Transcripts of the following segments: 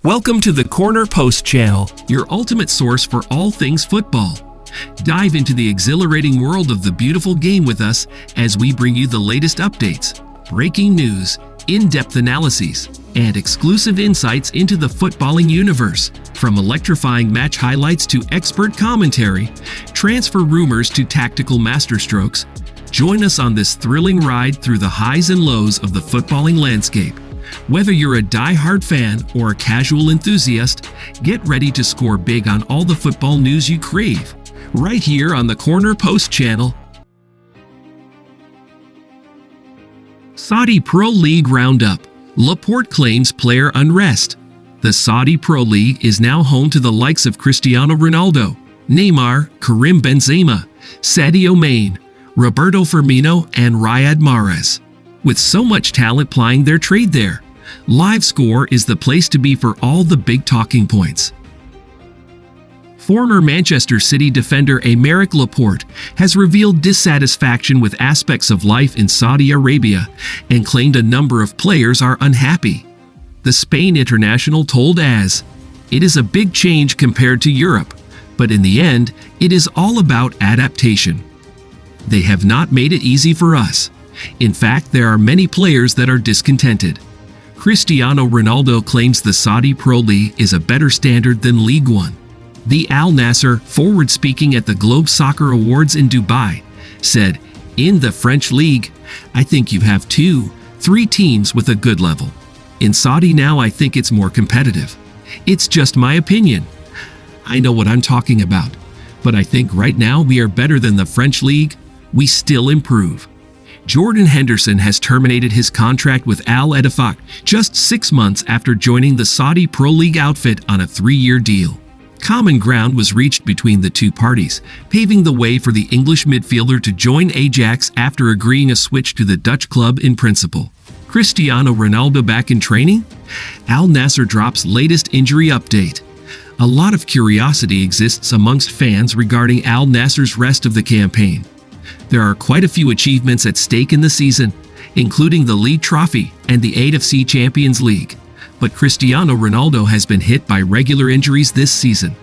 Welcome to the Corner Post channel, your ultimate source for all things football. Dive into the exhilarating world of the beautiful game with us as we bring you the latest updates, breaking news, in-depth analyses, and exclusive insights into the footballing universe. From electrifying match highlights to expert commentary, transfer rumors to tactical masterstrokes, join us on this thrilling ride through the highs and lows of the footballing landscape. Whether you're a die-hard fan or a casual enthusiast, get ready to score big on all the football news you crave, right here on the Corner Post channel. Saudi Pro League Roundup. Laporte claims player unrest. The Saudi Pro League is now home to the likes of Cristiano Ronaldo, Neymar, Karim Benzema, Sadio Mane, Roberto Firmino, and Riyad Mahrez. With so much talent plying their trade there, LiveScore is the place to be for all the big talking points. Former Manchester City defender Aymeric Laporte has revealed dissatisfaction with aspects of life in Saudi Arabia and claimed a number of players are unhappy. The Spain international told AS, "It is a big change compared to Europe, but in the end, it is all about adaptation. They have not made it easy for us. In fact, there are many players that are discontented." Cristiano Ronaldo claims the Saudi Pro League is a better standard than League One. The Al Nassr forward, speaking at the Globe Soccer Awards in Dubai, said, "In the French league, I think you have 2-3 teams with a good level. In Saudi now, I think it's more competitive. It's just my opinion. I know what I'm talking about. But I think right now we are better than the French league. We still improve." Jordan Henderson has terminated his contract with Al Ettifaq just 6 months after joining the Saudi Pro League outfit on a 3-year deal. Common ground was reached between the two parties, paving the way for the English midfielder to join Ajax after agreeing a switch to the Dutch club in principle. Cristiano Ronaldo back in training? Al Nassr drops latest injury update. A lot of curiosity exists amongst fans regarding Al Nassr's rest of the campaign. There are quite a few achievements at stake in the season, including the League Trophy and the AFC Champions League. But Cristiano Ronaldo has been hit by regular injuries this season.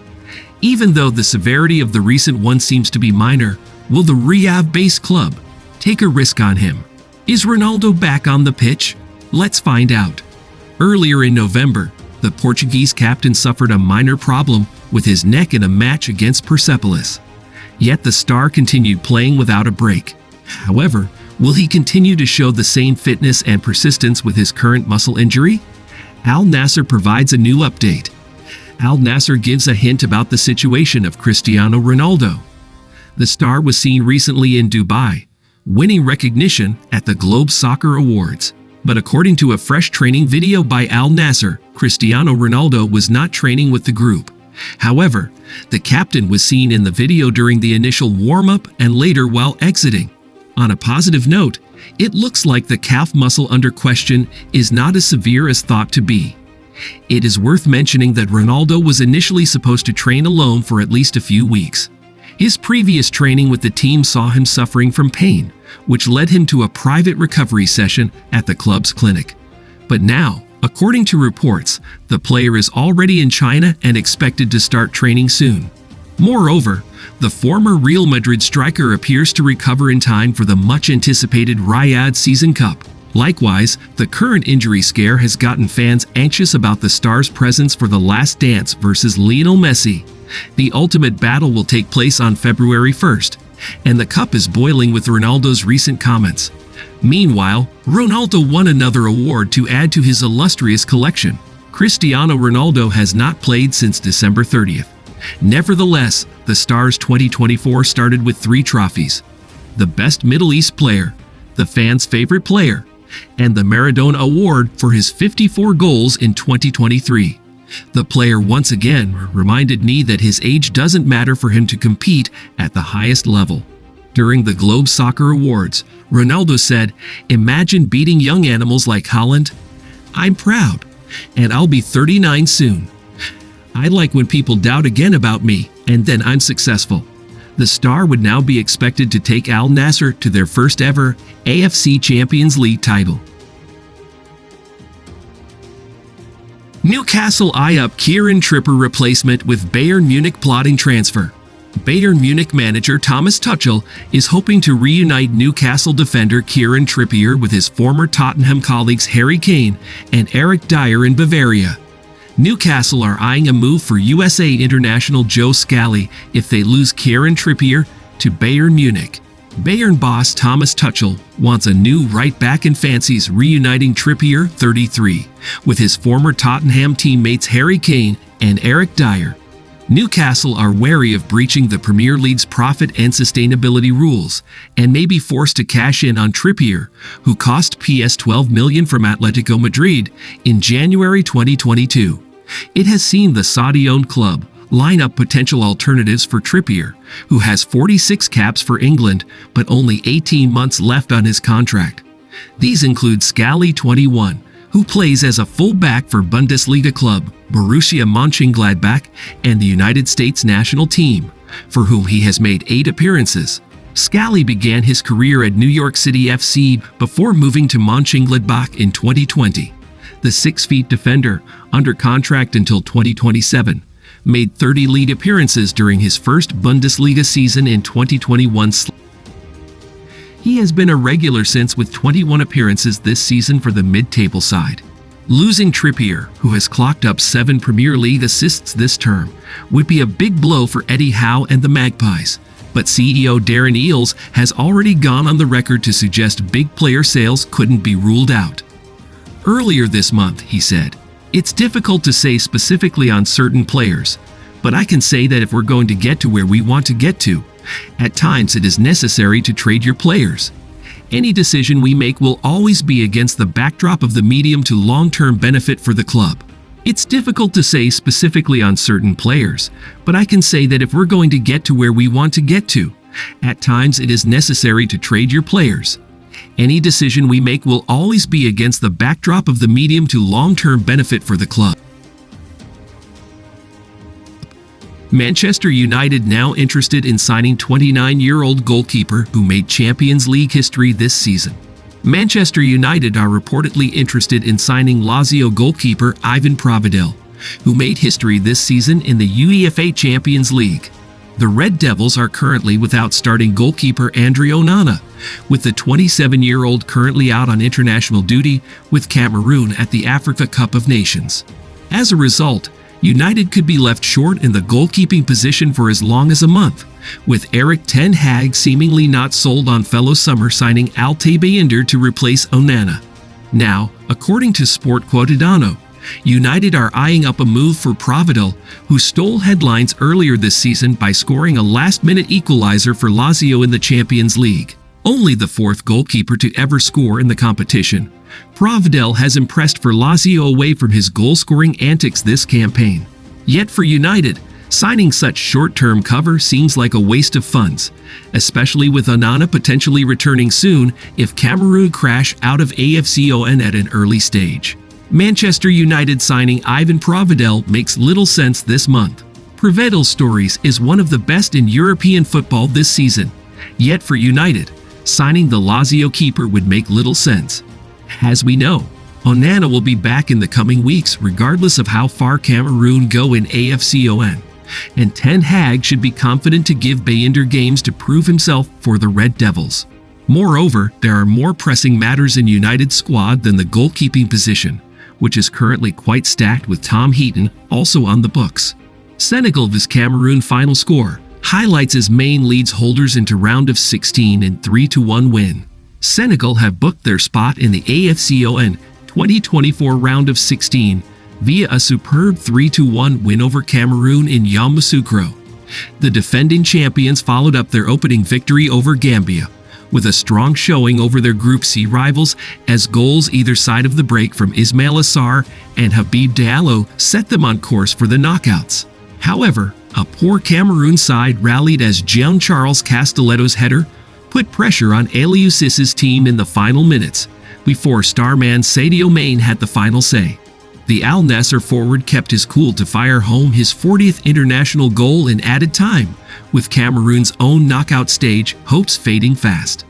Even though the severity of the recent one seems to be minor, will the Riyadh-based club take a risk on him? Is Ronaldo back on the pitch? Let's find out. Earlier in November, the Portuguese captain suffered a minor problem with his neck in a match against Persepolis. Yet the star continued playing without a break. However, will he continue to show the same fitness and persistence with his current muscle injury? Al Nassr provides a new update. Al Nassr gives a hint about the situation of Cristiano Ronaldo. The star was seen recently in Dubai, winning recognition at the Globe Soccer Awards. But according to a fresh training video by Al Nassr, Cristiano Ronaldo was not training with the group. However, the captain was seen in the video during the initial warm-up and later while exiting. On a positive note, it looks like the calf muscle under question is not as severe as thought to be. It is worth mentioning that Ronaldo was initially supposed to train alone for at least a few weeks. His previous training with the team saw him suffering from pain, which led him to a private recovery session at the club's clinic. But now, according to reports, the player is already in China and expected to start training soon. Moreover, the former Real Madrid striker appears to recover in time for the much-anticipated Riyadh Season Cup. Likewise, the current injury scare has gotten fans anxious about the star's presence for the Last Dance versus Lionel Messi. The ultimate battle will take place on February 1st, and the cup is boiling with Ronaldo's recent comments. Meanwhile, Ronaldo won another award to add to his illustrious collection. Cristiano Ronaldo has not played since December 30th. Nevertheless, the star's 2024 started with 3 trophies: the Best Middle East Player, the fans' favorite player, and the Maradona Award for his 54 goals in 2023. The player once again reminded me that his age doesn't matter for him to compete at the highest level. During the Globe Soccer Awards, Ronaldo said, "Imagine beating young animals like Haaland. I'm proud, and I'll be 39 soon. I like when people doubt again about me, and then I'm successful." The star would now be expected to take Al Nassr to their first ever AFC Champions League title. Newcastle eye up Kieran Trippier replacement with Bayern Munich plotting transfer. Bayern Munich manager Thomas Tuchel is hoping to reunite Newcastle defender Kieran Trippier with his former Tottenham colleagues Harry Kane and Eric Dyer in Bavaria. Newcastle are eyeing a move for USA international Joe Scally if they lose Kieran Trippier to Bayern Munich. Bayern boss Thomas Tuchel wants a new right-back and fancies reuniting Trippier, 33, with his former Tottenham teammates Harry Kane and Eric Dyer. Newcastle are wary of breaching the Premier League's profit and sustainability rules and may be forced to cash in on Trippier, who cost PS $12 million from Atletico Madrid in January 2022. It has seen the Saudi-owned club line up potential alternatives for Trippier, who has 46 caps for England but only 18 months left on his contract. These include Scally, 21, who plays as a full-back for Bundesliga club Borussia Mönchengladbach and the United States national team, for whom he has made 8 appearances. Scally began his career at New York City FC before moving to Mönchengladbach in 2020. The 6-foot defender, under contract until 2027, made 30 league appearances during his first Bundesliga season in 2021. He has been a regular since, with 21 appearances this season for the mid-table side. Losing Trippier, who has clocked up 7 Premier League assists this term, would be a big blow for Eddie Howe and the Magpies, but CEO Darren Eales has already gone on the record to suggest big player sales couldn't be ruled out. Earlier this month, he said, "It's difficult to say specifically on certain players, but I can say that if we're going to get to where we want to get to, at times it is necessary to trade your players. Any decision we make will always be against the backdrop of the medium to long-term benefit for the club. It's difficult to say specifically on certain players, but I can say that if we're going to get to where we want to get to, at times it is necessary to trade your players. Any decision we make will always be against the backdrop of the medium to long-term benefit for the club." Manchester United now interested in signing 29-year-old goalkeeper who made Champions League history this season. Manchester United are reportedly interested in signing Lazio goalkeeper Ivan Provedel, who made history this season in the UEFA Champions League. The Red Devils are currently without starting goalkeeper Andre Onana, with the 27-year-old currently out on international duty with Cameroon at the Africa Cup of Nations. As a result, United could be left short in the goalkeeping position for as long as a month, with Erik ten Hag seemingly not sold on fellow summer signing Altay Bayindir to replace Onana. Now, according to Sport Quotidiano, United are eyeing up a move for Provedel, who stole headlines earlier this season by scoring a last-minute equalizer for Lazio in the Champions League. Only the 4th goalkeeper to ever score in the competition, Provedel has impressed for Lazio away from his goal-scoring antics this campaign. Yet for United, signing such short-term cover seems like a waste of funds, especially with Onana potentially returning soon if Cameroon crash out of AFCON at an early stage. Manchester United signing Ivan Provedel makes little sense this month. Provedel's stories is one of the best in European football this season. Yet for United, signing the Lazio keeper would make little sense. As we know, Onana will be back in the coming weeks regardless of how far Cameroon go in AFCON, and Ten Hag should be confident to give Bayindir games to prove himself for the Red Devils. Moreover, there are more pressing matters in United's squad than the goalkeeping position, which is currently quite stacked with Tom Heaton also on the books. Senegal vs Cameroon final score highlights his main leads holders into round of 16 and 3-1 win. Senegal have booked their spot in the AFCON 2024 round of 16 via a superb 3-1 win over Cameroon in Yamoussoukro. The defending champions followed up their opening victory over Gambia with a strong showing over their Group C rivals, as goals either side of the break from Ismail Assar and Habib Diallo set them on course for the knockouts. However, a poor Cameroon side rallied as Jean-Charles Castelletto's header put pressure on Aliou Ciss's team in the final minutes, before starman Sadio Mane had the final say. The Al Nassr forward kept his cool to fire home his 40th international goal in added time, with Cameroon's own knockout stage hopes fading fast.